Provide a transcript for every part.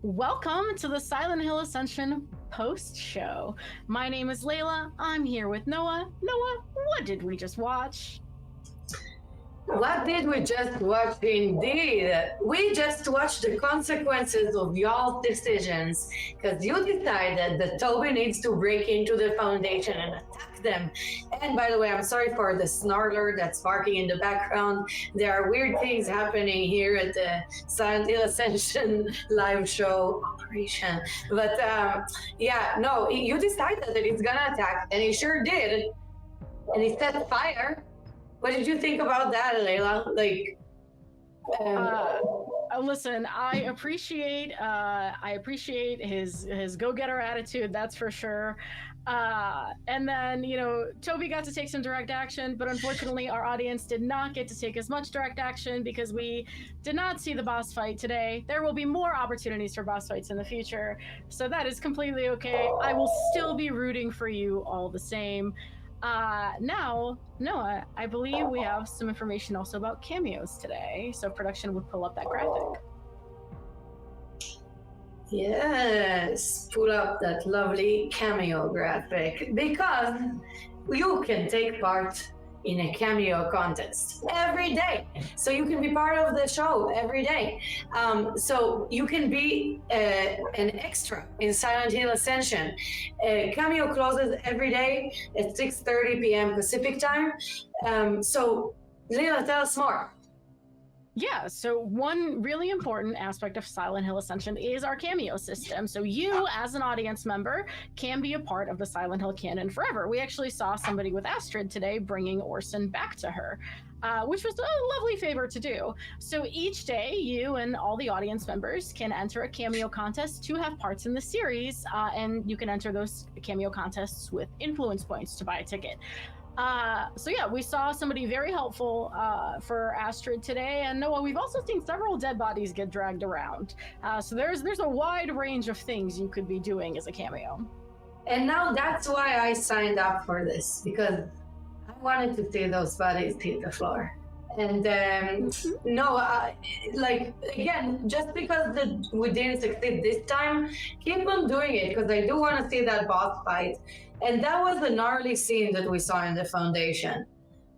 Welcome to the Silent Hill Ascension post show. My name is Layla. I'm here with Noah. Noah, what did we just watch? What did we just watch? Indeed, we just watched the consequences of y'all's decisions because you decided that Toby needs to break into the Foundation and attack them. And by the way, I'm sorry for the snarler that's barking in the background. There are weird things happening here at the Silent Hill Ascension live show operation. But you decided that he's gonna attack, and he sure did. And he set fire. What did you think about that, Layla? Listen, I appreciate his go-getter attitude, that's for sure. And then, Toby got to take some direct action, but unfortunately our audience did not get to take as much direct action because we did not see the boss fight today. There will be more opportunities for boss fights in the future, so that is completely okay. I will still be rooting for you all the same. Now, Noah, I believe we have some information also about cameos today, so production would pull up that graphic. Yes, pull up that lovely cameo graphic, because you can take part in a cameo contest every day. So you can be part of the show every day. So you can be an extra in Silent Hill Ascension. Cameo closes every day at 6:30 p.m. Pacific time. So Leila, tell us more. Yeah, so one really important aspect of Silent Hill Ascension is our cameo system. So you, as an audience member, can be a part of the Silent Hill canon forever. We actually saw somebody with Astrid today bringing Orson back to her, which was a lovely favor to do. So each day, you and all the audience members can enter a cameo contest to have parts in the series, and you can enter those cameo contests with influence points to buy a ticket. We saw somebody very helpful for Astrid today, and Noah, we've also seen several dead bodies get dragged around. So there's a wide range of things you could be doing as a cameo. And now that's why I signed up for this, because I wanted to see those bodies hit the floor. And again, just because we didn't succeed this time, keep on doing it, because I do want to see that boss fight. And that was a gnarly scene that we saw in the Foundation.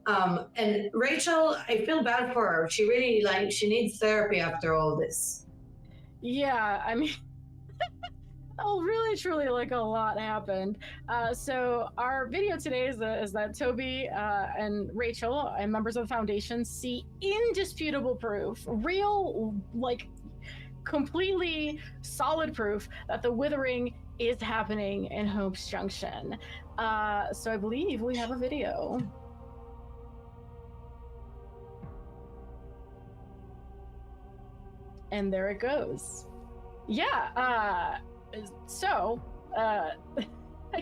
And Rachel, I feel bad for her. She really, she needs therapy after all this. Yeah, I mean, really, truly, a lot happened. So our video today is that Toby and Rachel and members of the Foundation see indisputable proof, real, completely solid proof that the Withering is happening in Hope's Junction. So I believe we have a video. And there it goes. Yeah, I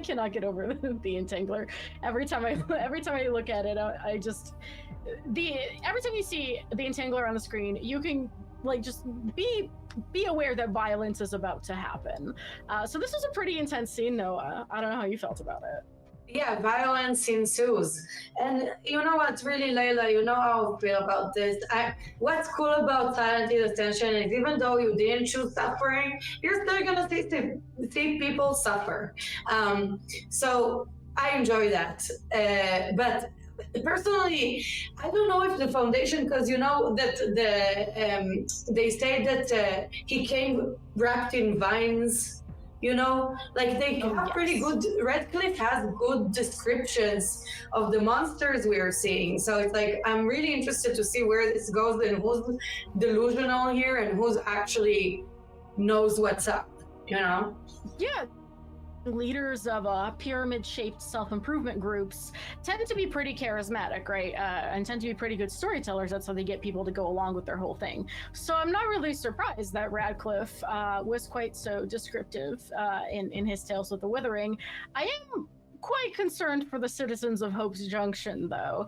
cannot get over the Entangler. Every time I look at it, every time you see the Entangler on the screen, you can just be aware that violence is about to happen. So this was a pretty intense scene, Noah. I don't know how you felt about it. Yeah, violence ensues. And you know what's really, Layla, you know how I feel about this. What's cool about Silent Hill Ascension is even though you didn't choose suffering, you're still gonna see people suffer. So I enjoy that. But personally, I don't know if the Foundation, because you know that they say that he came wrapped in vines. They have pretty good. Redcliffe has good descriptions of the monsters we are seeing. So it's I'm really interested to see where this goes and who's delusional here and who's actually knows what's up. Yeah. Leaders of pyramid-shaped self-improvement groups tend to be pretty charismatic, right? And tend to be pretty good storytellers. That's how they get people to go along with their whole thing. So I'm not really surprised that Radcliffe was quite so descriptive in his tales with the Withering. I am quite concerned for the citizens of Hope's Junction, though.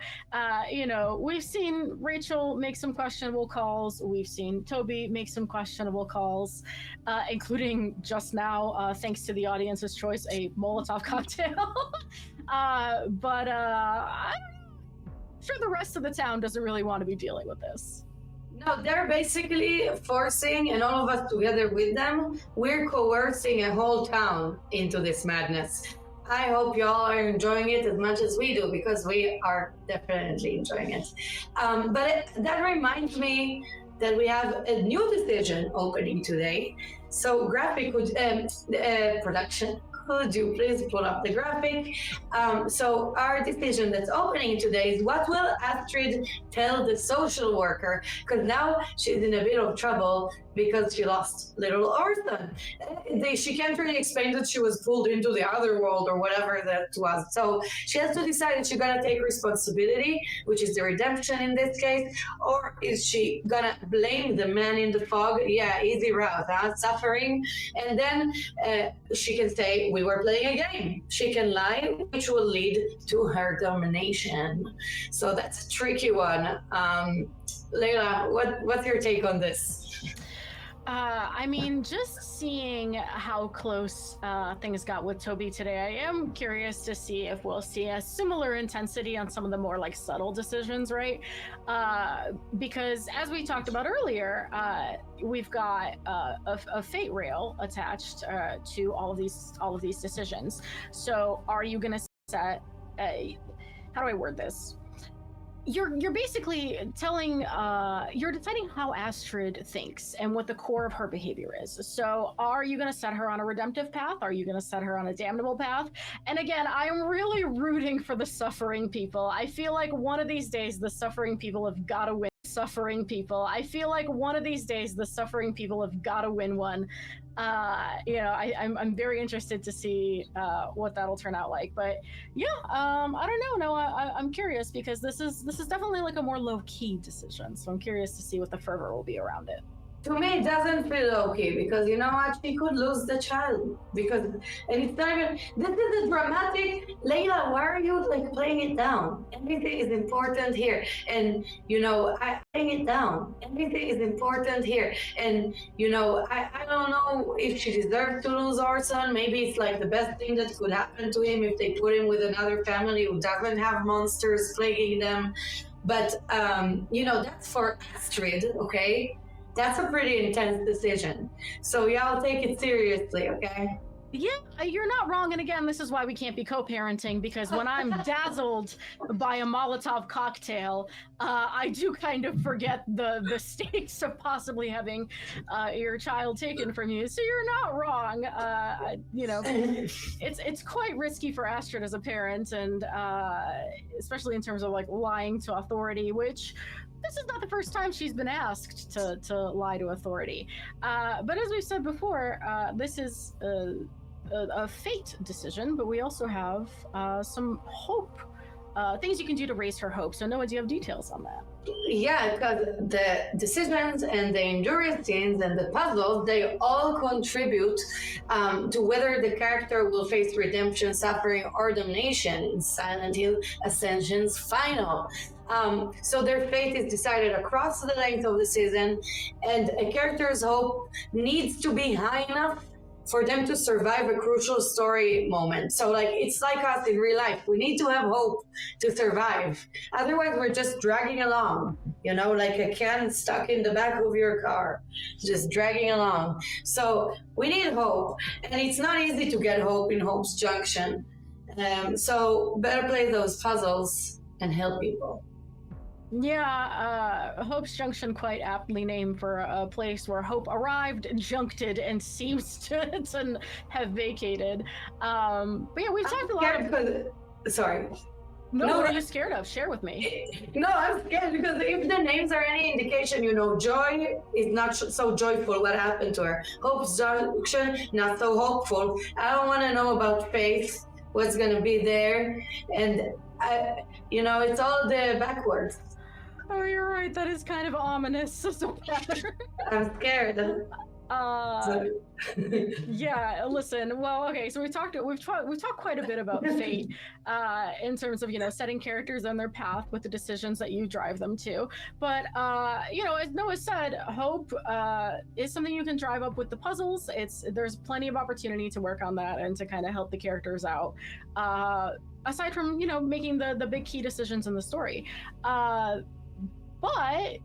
We've seen Rachel make some questionable calls. We've seen Toby make some questionable calls, including just now, thanks to the audience's choice, a Molotov cocktail. I'm sure the rest of the town doesn't really want to be dealing with this. No, they're basically forcing, and all of us together with them, we're coercing a whole town into this madness. I hope y'all are enjoying it as much as we do, because we are definitely enjoying it. That reminds me that we have a new decision opening today. So, production, could you please pull up the graphic? So our decision that's opening today is, what will Astrid tell the social worker? Because now she's in a bit of trouble because she lost little Orson. She can't really explain that she was pulled into the other world or whatever that was. So she has to decide if she's gonna take responsibility, which is the redemption in this case, or is she gonna blame the man in the fog? Yeah, easy route, huh? Suffering. And then she can say, we were playing a game. She can lie, which will lead to her domination. So that's a tricky one. Layla, what's your take on this? I mean, just seeing how close things got with Toby today, I am curious to see if we'll see a similar intensity on some of the more like subtle decisions, right? Because as we talked about earlier, we've got a fate rail attached to all of these decisions. So, are you going to set how do I word this? You're basically telling you're deciding how Astrid thinks and what the core of her behavior is. So are you going to set her on a redemptive path? Are you going to set her on a damnable path? And again, I'm really rooting for the suffering people. I feel like one of these days the suffering people have got to win. Suffering people, I feel like one of these days the suffering people have got to win one. I'm very interested to see what that'll turn out like. But yeah, I don't know. No, I'm curious because this is definitely like a more low key decision. So I'm curious to see what the fervor will be around it. To me, it doesn't feel okay, because you know what? She could lose the child, and it's not even. This is a dramatic. Layla, why are you like playing it down? Everything is important here, and I playing it down. Everything is important here, and I don't know if she deserves to lose Orson. Maybe it's like the best thing that could happen to him if they put him with another family who doesn't have monsters plaguing them. But that's for Astrid, okay? That's a pretty intense decision. So y'all take it seriously, okay? Yeah, you're not wrong. And again, this is why we can't be co-parenting, because when I'm dazzled by a Molotov cocktail, I do kind of forget the stakes of possibly having your child taken from you. So you're not wrong. It's quite risky for Astrid as a parent, and especially in terms of like lying to authority, which this is not the first time she's been asked to lie to authority. But as we've said before, this is a fate decision, but we also have some hope, things you can do to raise her hope. So Noah, do you have details on that? Yeah, because the decisions and the endurance scenes and the puzzles, they all contribute to whether the character will face redemption, suffering, or damnation in Silent Hill Ascension's final. So their fate is decided across the length of the season, and a character's hope needs to be high enough for them to survive a crucial story moment. So it's like us in real life. We need to have hope to survive. Otherwise, we're just dragging along, like a can stuck in the back of your car, just dragging along. So we need hope, and it's not easy to get hope in Hope's Junction. So better play those puzzles and help people. Yeah, Hope's Junction, quite aptly named for a place where Hope arrived, juncted, and seems to have vacated. But yeah, we've talked a lot of... Sorry. No, what are you scared of? Share with me. No, I'm scared because if the names are any indication, Joy is not so joyful what happened to her. Hope's Junction, not so hopeful. I don't want to know about Faith, what's going to be there. And, it's all the backwards. Oh, you're right. That is kind of ominous. I'm scared. Yeah, listen. Well, okay. So we've talked quite a bit about fate, in terms of setting characters on their path with the decisions that you drive them to. But as Noah said, hope is something you can drive up with the puzzles. There's plenty of opportunity to work on that and to kind of help the characters out. Aside from making the big key decisions in the story. But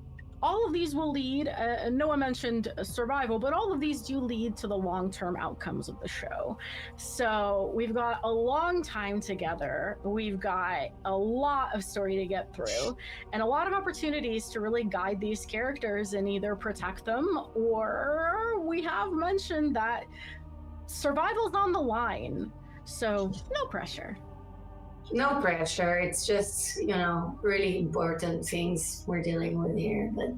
all of these will lead, Noah mentioned survival, but all of these do lead to the long-term outcomes of the show. So we've got a long time together. We've got a lot of story to get through and a lot of opportunities to really guide these characters and either protect them, or we have mentioned that survival's on the line. So no pressure. No pressure. It's just, really important things we're dealing with here. But,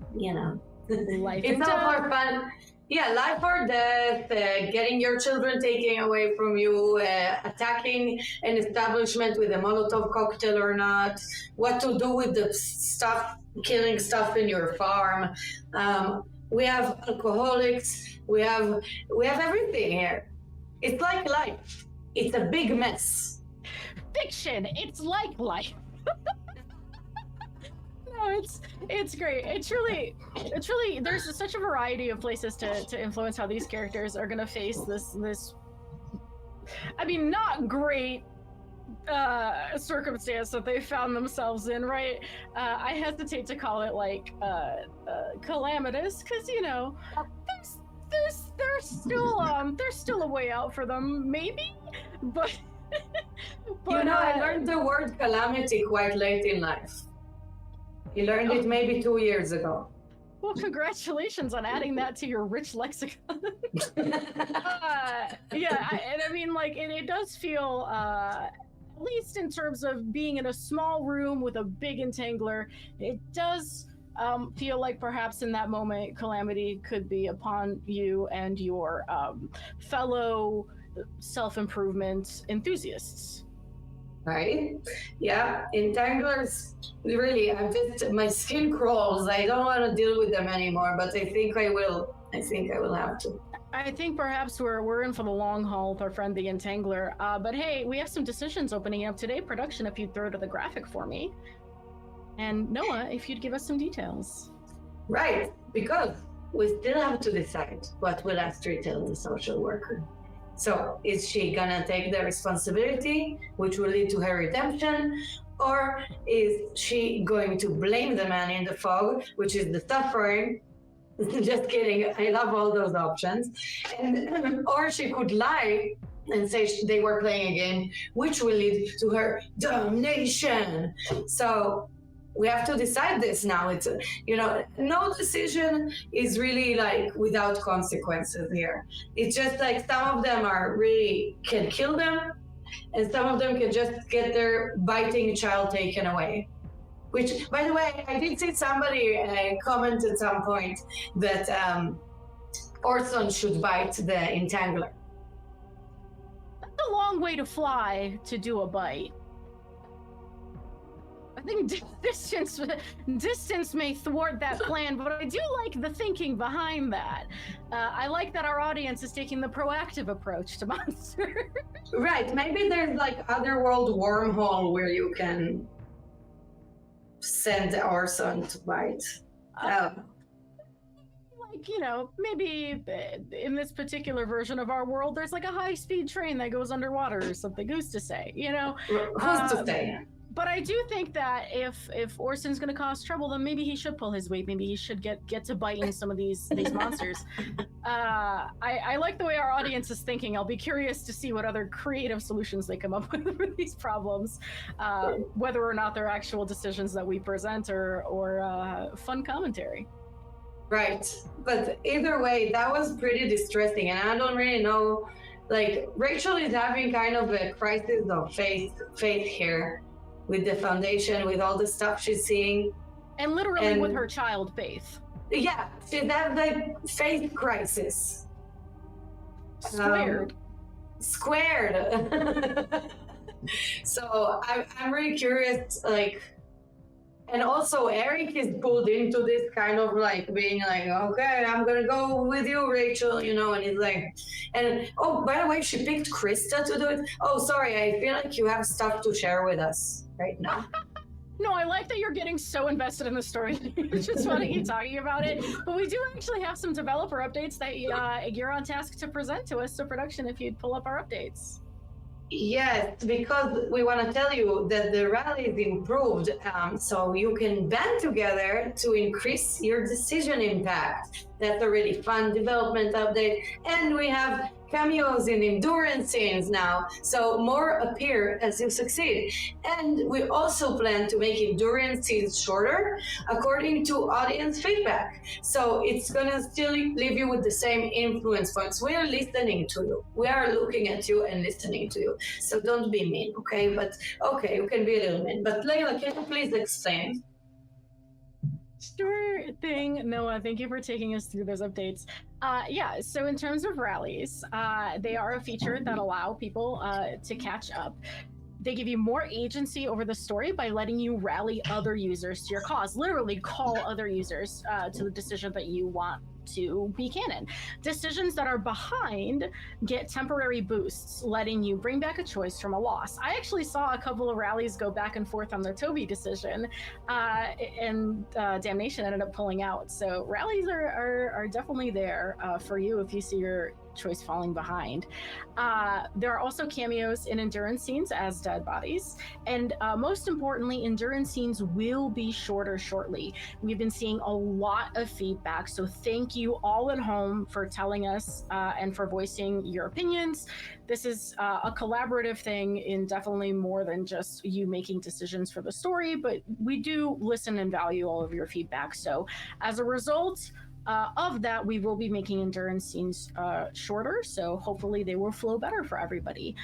Life it's and all death. for fun. Yeah, life or death, getting your children taken away from you, attacking an establishment with a Molotov cocktail or not, what to do with the stuff, killing stuff in your farm. We have alcoholics. We have everything here. It's like life. It's a big mess. Fiction. It's like life. No, it's great. It's really there's such a variety of places to influence how these characters are gonna face this I mean, not great circumstance that they found themselves in, right? I hesitate to call it like calamitous, because there's still a way out for them, maybe, but I learned the word calamity quite late in life. You learned it maybe 2 years ago. Well, congratulations on adding that to your rich lexicon. It does feel, at least in terms of being in a small room with a big entangler, it does feel like perhaps in that moment, calamity could be upon you and your fellow self-improvement enthusiasts. Right? Yeah, entanglers, really, my skin crawls. I don't want to deal with them anymore, but I think I will have to. I think perhaps we're in for the long haul with our friend the Entangler. But hey, we have some decisions opening up today. Production, if you'd throw to the graphic for me. And Noah, if you'd give us some details. Right, because we still have to decide what will Astrid tell the social worker. So is she gonna take the responsibility, which will lead to her redemption, or is she going to blame the man in the fog, which is the suffering? Just kidding, I love all those options. Or she could lie and say they were playing a game, which will lead to her damnation. So we have to decide this now. It's, no decision is really like without consequences here. It's just like some of them are really can kill them, and some of them can just get their biting child taken away. Which, by the way, I did see somebody comment at some point that Orson should bite the Entangler. That's a long way to fly to do a bite. I think distance may thwart that plan, but I do like the thinking behind that. I like that our audience is taking the proactive approach to monsters. Right, maybe there's like otherworld wormhole where you can send Orson to bite. Maybe in this particular version of our world, there's like a high-speed train that goes underwater or something. Who's to say? Who's to say? But I do think that if Orson's going to cause trouble, then maybe he should pull his weight. Maybe he should get to biting some of these monsters. I like the way our audience is thinking. I'll be curious to see what other creative solutions they come up with for these problems, whether or not they're actual decisions that we present or fun commentary. Right, but either way, that was pretty distressing, and I don't really know. Like, Rachel is having kind of a crisis of faith here. With the foundation, with all the stuff she's seeing. And literally with her child, Faith. Yeah, she's had the faith crisis. Squared. So I'm really curious, and also Eric is pulled into this kind of like being like, okay, I'm gonna go with you, Rachel, and he's like, and oh, by the way, she picked Krista to do it. Oh, sorry, I feel like you have stuff to share with us right now. No, I like that you're getting so invested in the story. It's just want to keep talking about it. But we do actually have some developer updates that you're on task to present to us. So production, if you'd pull up our updates. Yes, because we want to tell you that the rally is improved, so you can band together to increase your decision impact. That's a really fun development update. And we have cameos in endurance scenes now, so more appear as you succeed. And we also plan to make endurance scenes shorter according to audience feedback. So it's gonna still leave you with the same influence points. We are listening to you. We are looking at you and listening to you. So don't be mean, okay? But okay, you can be a little mean. But Layla, can you please explain? Sure thing, Noah. Thank you for taking us through those updates. Yeah, so in terms of rallies, they are a feature that allow people to catch up. They give you more agency over the story by letting you rally other users to your cause. Literally call other users to the decision that you want to be canon. Decisions that are behind get temporary boosts, letting you bring back a choice from a loss. I actually saw a couple of rallies go back and forth on their Toby decision, and Damnation ended up pulling out. So rallies are definitely there for you if you see your choice falling behind. There are also cameos in endurance scenes as dead bodies, and most importantly, endurance scenes will be shorter shortly. We've been seeing a lot of feedback, so thank you all at home for telling us and for voicing your opinions. This is a collaborative thing in definitely more than just you making decisions for the story, but we do listen and value all of your feedback. So as a result, of that, we will be making endurance scenes shorter, so hopefully they will flow better for everybody.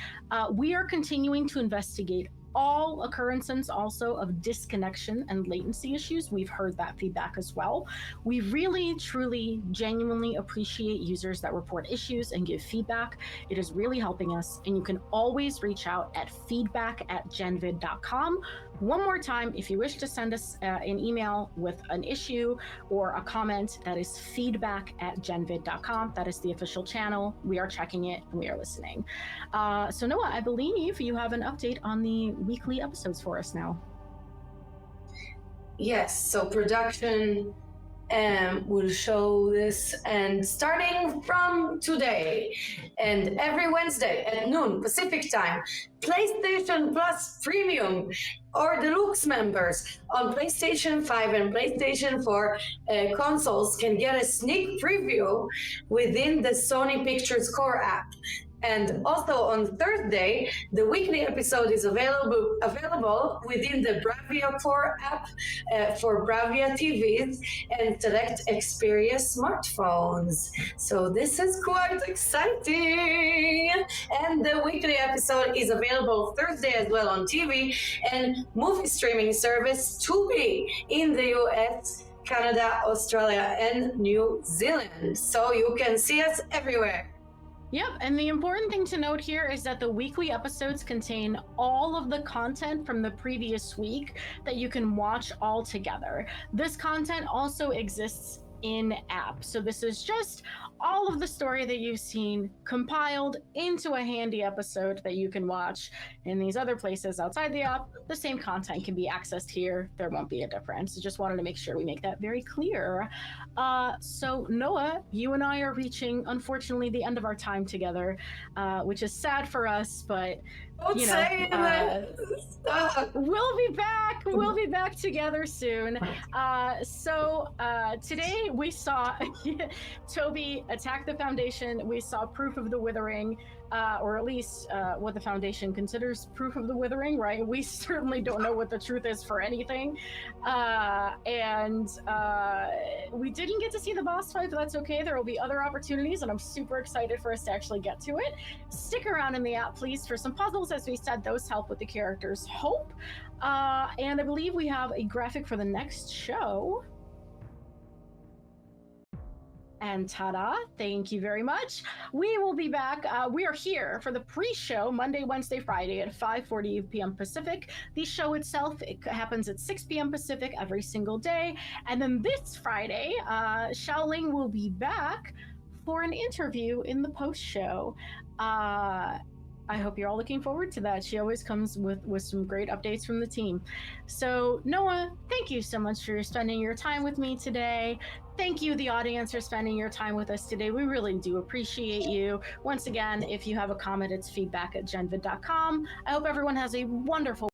We are continuing to investigate all occurrences also of disconnection and latency issues. We've heard that feedback as well. We really, truly, genuinely appreciate users that report issues and give feedback. It is really helping us, and you can always reach out at feedback@genvid.com. One more time, if you wish to send us an email with an issue or a comment, that is feedback@genvid.com. That is the official channel. We are checking it and we are listening. So Noah, I believe you have an update on the weekly episodes for us now. Yes, so production will show this, and starting from today and every Wednesday at noon Pacific time, PlayStation Plus Premium or Deluxe members on PlayStation 5 and PlayStation 4 consoles can get a sneak preview within the Sony Pictures Core app. And also on Thursday, the weekly episode is available within the Bravia Core app for Bravia TVs and select Xperia smartphones. So this is quite exciting. And the weekly episode is available Thursday as well on TV and movie streaming service Tubi in the US, Canada, Australia, and New Zealand. So you can see us everywhere. Yep, and the important thing to note here is that the weekly episodes contain all of the content from the previous week that you can watch all together. This content also exists in app. So this is just all of the story that you've seen compiled into a handy episode that you can watch in these other places outside the app. The same content can be accessed here. There won't be a difference. Just wanted to make sure we make that very clear. So Noah, you and I are reaching, unfortunately, the end of our time together, which is sad for us, but Don't say that. We'll be back. We'll be back together soon. So today we saw Toby attack the Foundation. We saw proof of the Withering, or at least what the Foundation considers proof of the Withering, right? We certainly don't know what the truth is for anything. And we didn't get to see the boss fight, but that's okay. There will be other opportunities, and I'm super excited for us to actually get to it. Stick around in the app, please, for some puzzles. As we said, those help with the character's hope. And I believe we have a graphic for the next show. And ta-da, thank you very much. We will be back. We are here for the pre-show Monday, Wednesday, Friday at 5:40 p.m. Pacific. The show itself, it happens at 6 p.m. Pacific every single day. And then this Friday, Xiaoling will be back for an interview in the post-show. I hope you're all looking forward to that. She always comes with some great updates from the team. So Noah, thank you so much for spending your time with me today. Thank you, the audience, for spending your time with us today. We really do appreciate you. Once again, if you have a comment, it's feedback@genvid.com. I hope everyone has a wonderful